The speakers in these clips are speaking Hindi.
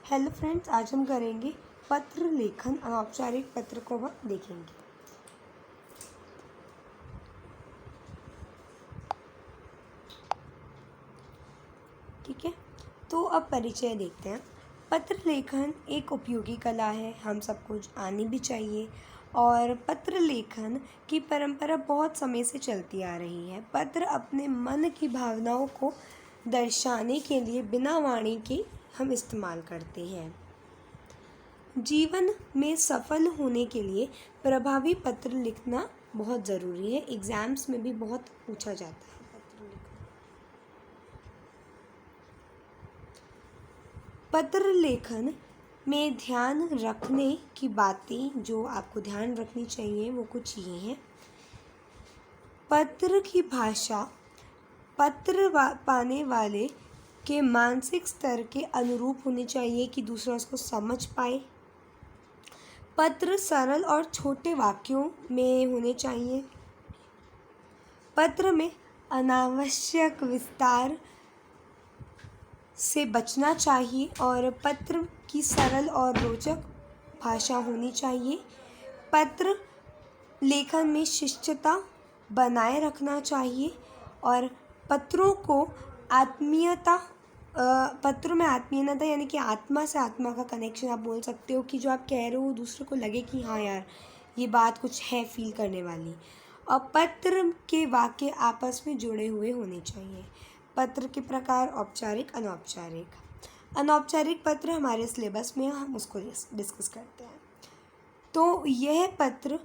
हेलो फ्रेंड्स, आज हम करेंगे पत्र लेखन। अनौपचारिक पत्र को हम देखेंगे। ठीक है, तो अब परिचय देखते हैं। पत्र लेखन एक उपयोगी कला है, हम सबको आनी भी चाहिए। और पत्र लेखन की परंपरा बहुत समय से चलती आ रही है। पत्र अपने मन की भावनाओं को दर्शाने के लिए बिना वाणी के हम इस्तेमाल करते हैं। जीवन में सफल होने के लिए प्रभावी पत्र लिखना बहुत ज़रूरी है। एग्ज़ाम्स में भी बहुत पूछा जाता है पत्र लिखना। पत्र लेखन में ध्यान रखने की बातें जो आपको ध्यान रखनी चाहिए वो कुछ ये हैं। पत्र की भाषा पत्र पाने वाले के मानसिक स्तर के अनुरूप होनी चाहिए कि दूसरा उसको समझ पाए। पत्र सरल और छोटे वाक्यों में होने चाहिए। पत्र में अनावश्यक विस्तार से बचना चाहिए और पत्र की सरल और रोचक भाषा होनी चाहिए। पत्र लेखन में शिष्टता बनाए रखना चाहिए और पत्रों में आत्मीयता यानी कि आत्मा से आत्मा का कनेक्शन आप बोल सकते हो कि जो आप कह रहे हो दूसरे को लगे कि हाँ यार ये बात कुछ है फील करने वाली। और पत्र के वाक्य आपस में जुड़े हुए होने चाहिए। पत्र के प्रकार औपचारिक, अनौपचारिक। अनौपचारिक पत्र हमारे सिलेबस में हम उसको डिस्कस करते हैं। तो यह पत्र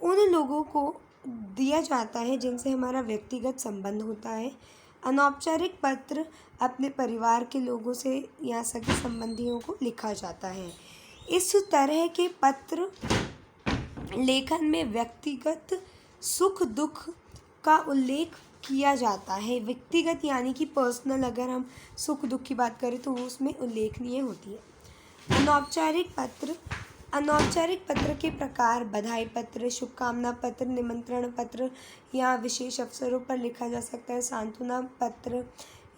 उन लोगों को दिया जाता है जिनसे हमारा व्यक्तिगत संबंध होता है। अनौपचारिक पत्र अपने परिवार के लोगों से या सगे संबंधियों को लिखा जाता है। इस तरह के पत्र लेखन में व्यक्तिगत सुख दुख का उल्लेख किया जाता है। व्यक्तिगत यानी कि पर्सनल, अगर हम सुख दुख की बात करें तो वो उसमें उल्लेखनीय होती है। अनौपचारिक पत्र के प्रकार बधाई पत्र, शुभकामना पत्र, निमंत्रण पत्र या विशेष अवसरों पर लिखा जा सकता है। सांत्वना पत्र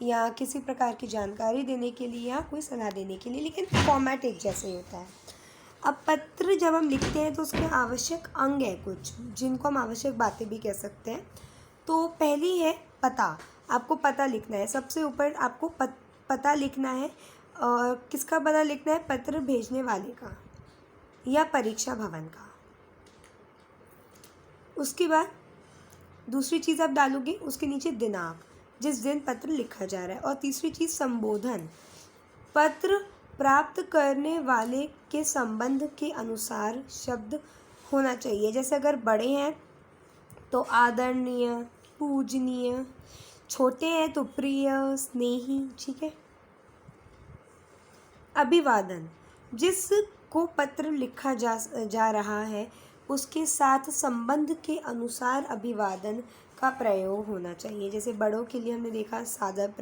या किसी प्रकार की जानकारी देने के लिए या कोई सलाह देने के लिए, लेकिन फॉर्मेट एक जैसे ही होता है। अब पत्र जब हम लिखते हैं तो उसके आवश्यक अंग है कुछ जिनको हम आवश्यक बातें भी कह सकते हैं। तो पहली है पता। आपको पता लिखना है, सबसे ऊपर आपको पता लिखना है। और किसका पता लिखना है? पत्र भेजने वाले का या परीक्षा भवन का। उसके बाद दूसरी चीज़ आप डालोगे, उसके नीचे दिनांक, जिस दिन पत्र लिखा जा रहा है। और तीसरी चीज़ संबोधन। पत्र प्राप्त करने वाले के संबंध के अनुसार शब्द होना चाहिए। जैसे अगर बड़े हैं तो आदरणीय, पूजनीय, छोटे हैं तो प्रिय, स्नेही। ठीक है। अभिवादन। जिसको पत्र लिखा जा रहा है उसके साथ संबंध के अनुसार अभिवादन का प्रयोग होना चाहिए। जैसे बड़ों के लिए हमने देखा सादर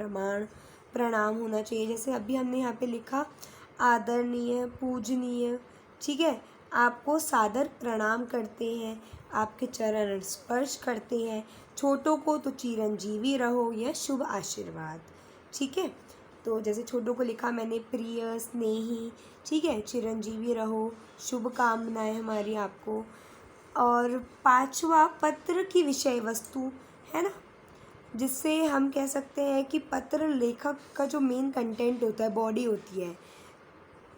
प्रणाम होना चाहिए। जैसे अभी हमने यहाँ पे लिखा आदरणीय, पूजनीय। ठीक है, आपको सादर प्रणाम करते हैं, आपके चरण स्पर्श करते हैं। छोटों को तो चिरंजीवी रहो या शुभ आशीर्वाद। ठीक है, तो जैसे छोटों को लिखा मैंने प्रिय, स्नेही। ठीक है, चिरंजीवी रहो, शुभकामनाएं हमारी आपको। और पांचवा पत्र की विषय वस्तु है ना, जिससे हम कह सकते हैं कि पत्र लेखक का जो मेन कंटेंट होता है, बॉडी होती है।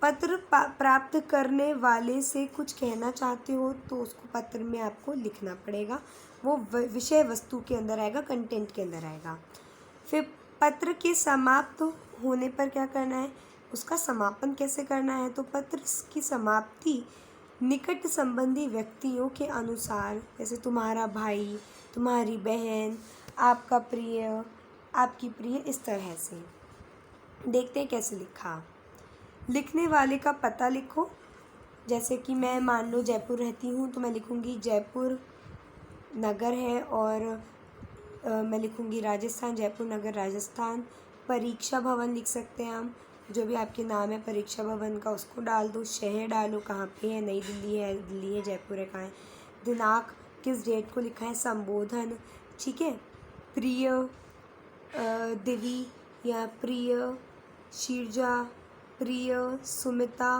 पत्र प्राप्त करने वाले से कुछ कहना चाहते हो तो उसको पत्र में आपको लिखना पड़ेगा। वो विषय वस्तु के अंदर आएगा, कंटेंट के अंदर आएगा। फिर पत्र के समाप्त होने पर क्या करना है, उसका समापन कैसे करना है। तो पत्र की समाप्ति निकट संबंधी व्यक्तियों के अनुसार, जैसे तुम्हारा भाई, तुम्हारी बहन, आपका प्रिय, आपकी प्रिय, इस तरह से। देखते हैं कैसे लिखा। लिखने वाले का पता लिखो। जैसे कि मैं मान लो जयपुर रहती हूँ तो मैं लिखूँगी जयपुर नगर है, और मैं लिखूँगी राजस्थान, जयपुर नगर राजस्थान। परीक्षा भवन लिख सकते हैं हम, जो भी आपके नाम है परीक्षा भवन का उसको डाल दो। शहर डालो, कहाँ पे है, नई दिल्ली है, दिल्ली है, जयपुर है, कहाँ है। दिनांक, किस डेट को लिखा है। संबोधन, ठीक है, प्रिय, दिवी या प्रिय, शीर्जा, प्रिय, सुमिता,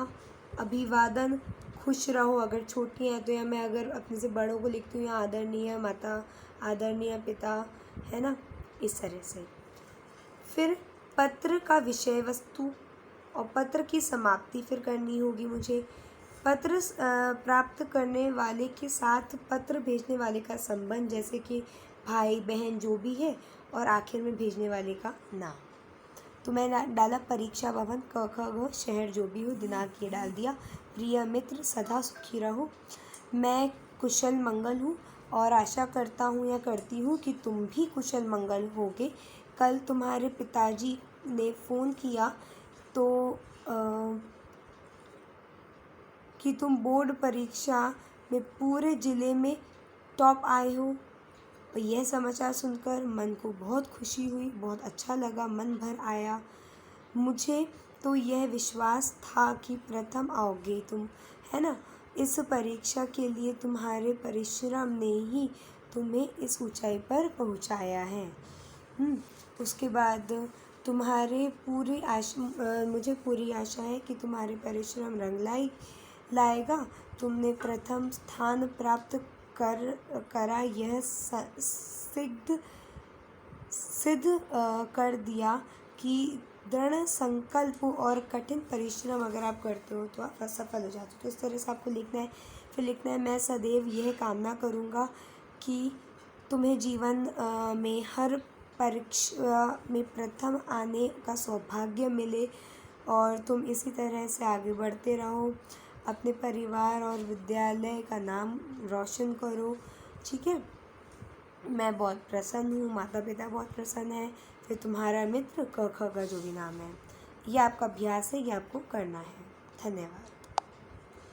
अभिवादन, खुश रहो। अगर छोटी हैं तो या मैं अगर अपने से बड़ों को लिखती हूँ या आदरणीय माता, आदरणीय पिता, है ना, इस तरह से। फिर पत्र का विषय वस्तु और पत्र की समाप्ति फिर करनी होगी मुझे। पत्र प्राप्त करने वाले के साथ पत्र भेजने वाले का संबंध, जैसे कि भाई बहन जो भी है, और आखिर में भेजने वाले का नाम। तो मैं डाला परीक्षा भवन, क ख ग, शहर जो भी हो, दिनांक ये डाल दिया। प्रिय मित्र, सदा सुखी रहो। मैं कुशल मंगल हूँ और आशा करता हूँ या करती हूँ कि तुम भी कुशल मंगल होगे। कल तुम्हारे पिताजी ने फ़ोन किया तो कि तुम बोर्ड परीक्षा में पूरे ज़िले में टॉप आए हो। और यह समाचार सुनकर मन को बहुत खुशी हुई, बहुत अच्छा लगा, मन भर आया। मुझे तो यह विश्वास था कि प्रथम आओगे तुम, है ना। इस परीक्षा के लिए तुम्हारे परिश्रम ने ही तुम्हें इस ऊंचाई पर पहुंचाया है। उसके बाद तुम्हारे पूरी आशा, मुझे पूरी आशा है कि तुम्हारे परिश्रम रंग लाएगा। तुमने प्रथम स्थान प्राप्त करा, यह सिद्ध कर दिया कि दृढ़ संकल्प और कठिन परिश्रम अगर आप करते हो तो आप असफल हो जाते हो। तो इस तरह से आपको लिखना है। फिर लिखना है, मैं सदैव यह कामना करूँगा कि तुम्हें जीवन में हर परीक्षा में प्रथम आने का सौभाग्य मिले और तुम इसी तरह से आगे बढ़ते रहो, अपने परिवार और विद्यालय का नाम रोशन करो। ठीक है, मैं बहुत प्रसन्न हूँ, माता पिता बहुत प्रसन्न है। फिर तुम्हारा मित्र, क ख ग जो भी नाम है। ये आपका अभ्यास है, ये आपको करना है। धन्यवाद।